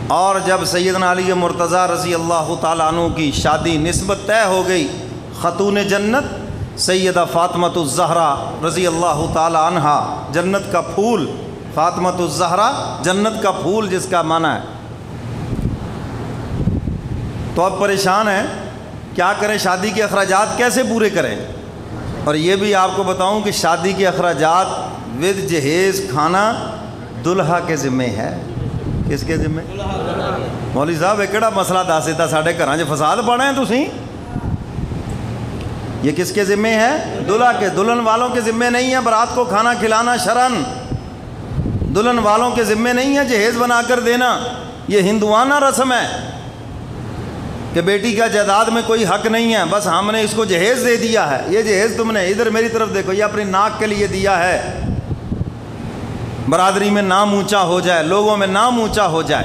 اور جب سیدنا علی مرتضیٰ رضی اللہ تعالیٰ عنہ کی شادی نسبت طے ہو گئی خاتون جنت سیدہ فاطمۃ الزہرا رضی اللہ تعالیٰ عنہا، جنت کا پھول، فاطمۃ الزہرا جنت کا پھول جس کا معنی ہے، تو اب پریشان ہیں کیا کریں، شادی کے اخراجات کیسے پورے کریں۔ اور یہ بھی آپ کو بتاؤں کہ شادی کے اخراجات ود جہیز کھانا دلہا کے ذمے ہے۔ کس کے ذمے؟ مولوی صاحب یہ کہڑا مسئلہ دس دیتا ساڈے گھراں 'چ فساد پانا ہے تسی؟ یہ کس کے ذمے ہے؟ دلہا کے، دلہن والوں کے ذمے نہیں ہے برات کو کھانا کھلانا شرعن، دلہن والوں کے ذمے نہیں ہے جہیز بنا کر دینا، یہ ہندوانہ رسم ہے کہ بیٹی کا جائیداد میں کوئی حق نہیں ہے، بس ہم نے اس کو جہیز دے دیا ہے، یہ جہیز تم نے ادھر میری طرف دیکھو، یہ اپنی ناک کے لیے دیا ہے، برادری میں نام اونچا ہو جائے، لوگوں میں نام اونچا ہو جائے۔